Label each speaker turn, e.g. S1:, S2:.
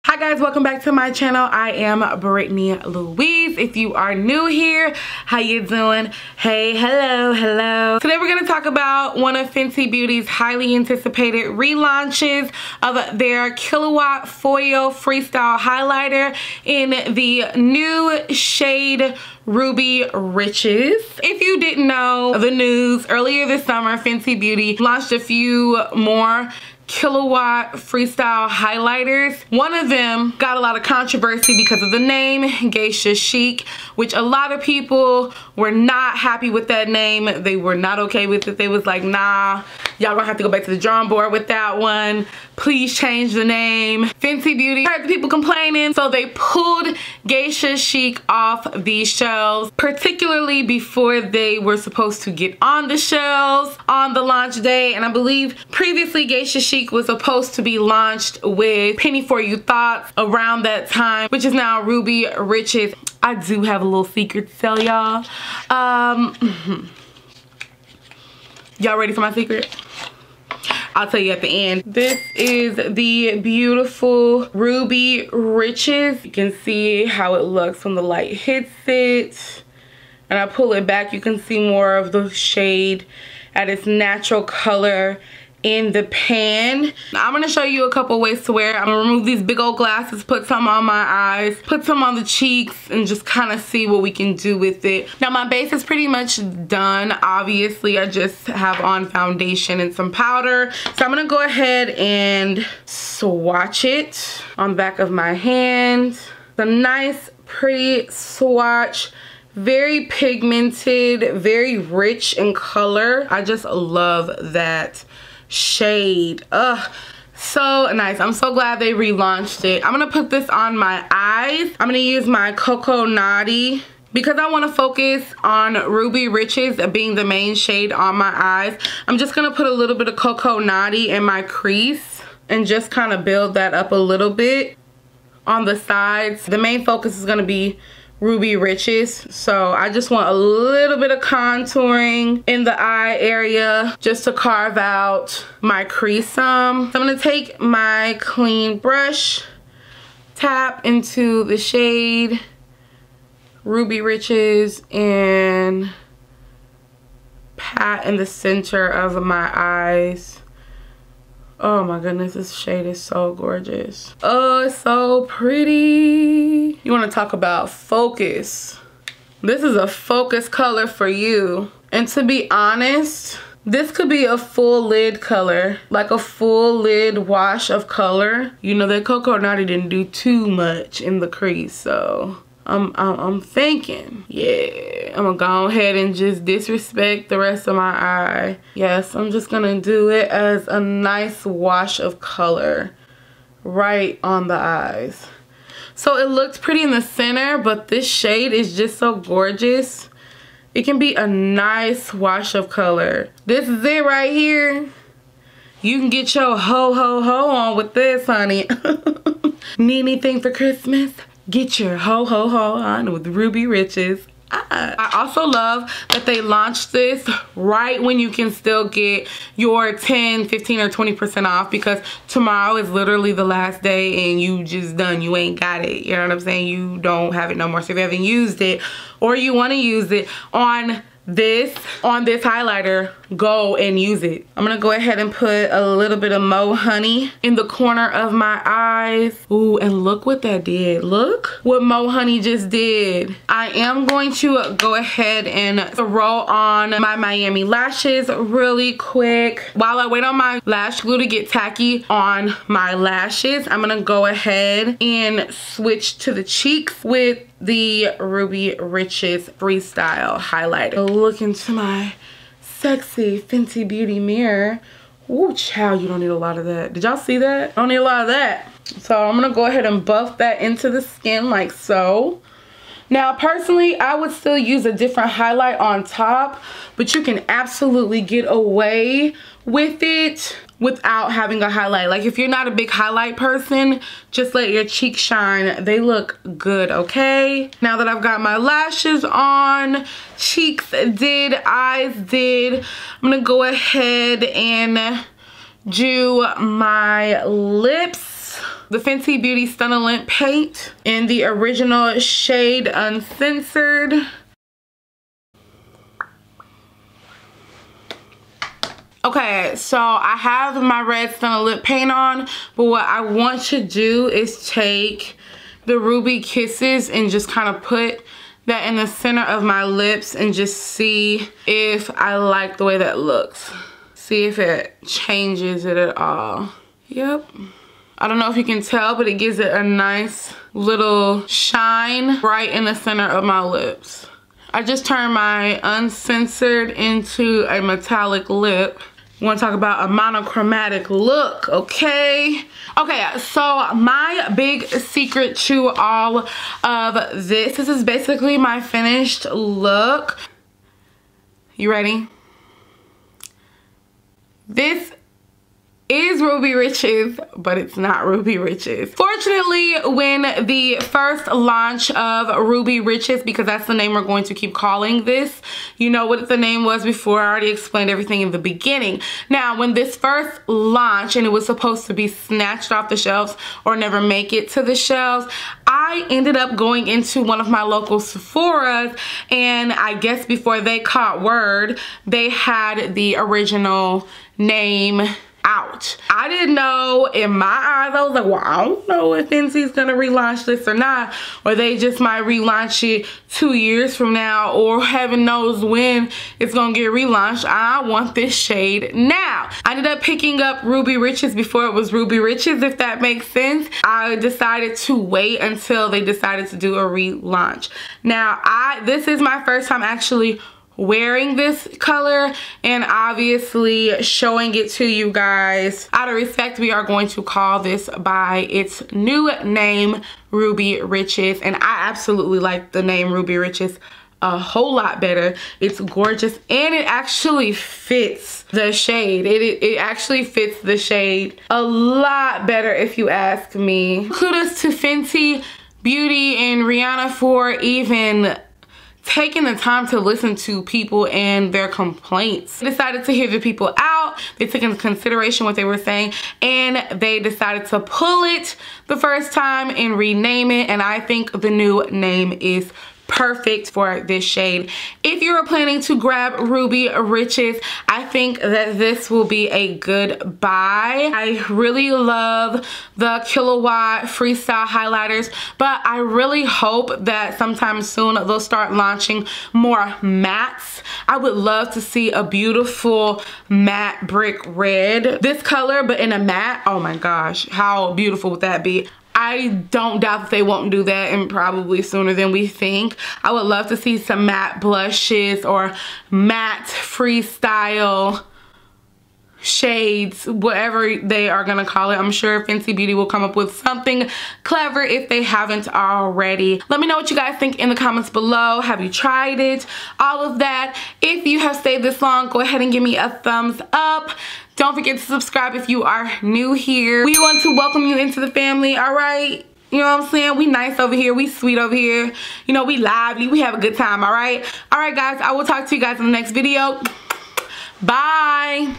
S1: Hi guys, welcome back to my channel. I am Britney Louise. If you are new here, how you doing? Hey, hello. Today we're going to talk about one of Fenty Beauty's highly anticipated relaunches of their Kilowatt Foil Freestyle Highlighter in the new shade Rubie Richez. If you didn't know the news, earlier this summer Fenty Beauty launched a few more Kilowatt freestyle highlighters. One of them got a lot of controversy because of the name, Geisha Chic, which a lot of people were not happy with that name. They were not okay with it. They was like, nah, y'all gonna have to go back to the drawing board with that one. Please change the name. Fenty Beauty heard the people complaining, so they pulled Geisha Chic off the shelves, particularly before they were supposed to get on the shelves on the launch day. And I believe previously Geisha Chic was supposed to be launched with Penny For You Thoughts around that time, which is now Rubie Richez. I do have a little secret to tell y'all. Y'all ready for my secret? I'll tell you at the end. This is the beautiful Rubie Richez. You can see how it looks when the light hits it. And I pull it back, you can see more of the shade at its natural color in the pan. I'm gonna show you a couple ways to wear it. I'm gonna remove these big old glasses, put some on my eyes, put some on the cheeks, and just kind of see what we can do with it. Now my base is pretty much done. Obviously I just have on foundation and some powder. So I'm gonna go ahead and swatch it on the back of my hand. It's a nice pretty swatch. Very pigmented, very rich in color. I just love that shade. Ugh, so nice. I'm so glad they relaunched it. I'm gonna put this on my eyes. I'm gonna use my Cocoa Naughty because I want to focus on Rubie Richez being the main shade on my eyes. I'm just gonna put a little bit of Cocoa Naughty in my crease and just kind of build that up a little bit on the sides. The main focus is gonna be Rubie Richez, so I just want a little bit of contouring in the eye area just to carve out my crease some. So I'm gonna take my clean brush, tap into the shade Rubie Richez, and pat in the center of my eyes. Oh my goodness, this shade is so gorgeous. Oh, it's so pretty. You want to talk about focus. This is a focus color for you. And to be honest, this could be a full lid color, like a full lid wash of color. You know, that Cocoa Naughty didn't do too much in the crease, so I'm thinking, yeah, I'm gonna go ahead and just disrespect the rest of my eye. Yes, I'm just gonna do it as a nice wash of color right on the eyes. So it looks pretty in the center, but this shade is just so gorgeous. It can be a nice wash of color. This is it right here. You can get your ho on with this, honey. Need anything for Christmas? Get your ho on with Rubie Richez. I also love that they launched this right when you can still get your 10, 15, or 20% off, because tomorrow is literally the last day and you just done. You ain't got it. You know what I'm saying? You don't have it no more. So if you haven't used it or you want to use it on this highlighter, go and use it. I'm gonna go ahead and put a little bit of Mo Honey in the corner of my eyes. Ooh, and look what that did. Look what Mo Honey just did. I am going to go ahead and throw on my Miami lashes really quick. While I wait on my lash glue to get tacky on my lashes, I'm gonna go ahead and switch to the cheeks with the Rubie Richez Freestyle Highlighter. Look into my sexy Fenty Beauty mirror. Ooh, child, you don't need a lot of that. Did y'all see that? Don't need a lot of that. So I'm gonna go ahead and buff that into the skin like so. Now, personally, I would still use a different highlight on top, but you can absolutely get away with it without having a highlight. Like, if you're not a big highlight person, just let your cheeks shine. They look good, okay? Now that I've got my lashes on, cheeks did, eyes did, I'm gonna go ahead and do my lips. the Fenty Beauty Stunna Lint Paint in the original shade Uncensored. Okay, so I have my red Stunna Lip Paint on, but what I want to do is take the Rubie Kisses and just kind of put that in the center of my lips and just see if I like the way that looks. See if it changes it at all. Yep. I don't know if you can tell, but it gives it a nice little shine right in the center of my lips. I just turned my Uncensored into a metallic lip. We want to talk about a monochromatic look, okay? Okay, so my big secret to all of this is basically my finished look. You ready? This is Ruby Richez, but it's not Ruby Richez. Fortunately, when the first launch of Ruby Richez, because that's the name we're going to keep calling this, you know what the name was before. I already explained everything in the beginning. Now, when this first launched and it was supposed to be snatched off the shelves or never make it to the shelves, I ended up going into one of my local Sephora's, and I guess before they caught word, they had the original name out. I didn't know, in my eyes, I was like, well, I don't know if Fenty's gonna relaunch this or not, or they just might relaunch it 2 years from now, or heaven knows when it's gonna get relaunched. I want this shade now. I ended up picking up Ruby Richez before it was Ruby Richez, if that makes sense. I decided to wait until they decided to do a relaunch. Now, this is my first time actually wearing this color and obviously showing it to you guys. Out of respect, we are going to call this by its new name, Ruby Richez, and I absolutely like the name Ruby Richez a whole lot better. It's gorgeous and it actually fits the shade. It actually fits the shade a lot better, if you ask me. Kudos to Fenty Beauty and Rihanna for even taking the time to listen to people and their complaints. They decided to hear the people out. They took into consideration what they were saying, and they decided to pull it the first time and rename it, and I think the new name is perfect for this shade. If you're planning to grab Ruby Richez, I think that this will be a good buy. I really love the Kilowatt Freestyle highlighters, but I really hope that sometime soon they'll start launching more mattes. I would love to see a beautiful matte brick red. This color, but in a matte. Oh my gosh, how beautiful would that be? I don't doubt that they won't do that, and probably sooner than we think. I would love to see some matte blushes or matte freestyle shades, whatever they are gonna call it. I'm sure Fenty Beauty will come up with something clever if they haven't already. Let me know what you guys think in the comments below. Have you tried it? All of that. If you have stayed this long, go ahead and give me a thumbs up. Don't forget to subscribe if you are new here. We want to welcome you into the family, all right? You know what I'm saying? We nice over here. We sweet over here. You know, we lively. We have a good time, all right? All right, guys. I will talk to you guys in the next video. Bye.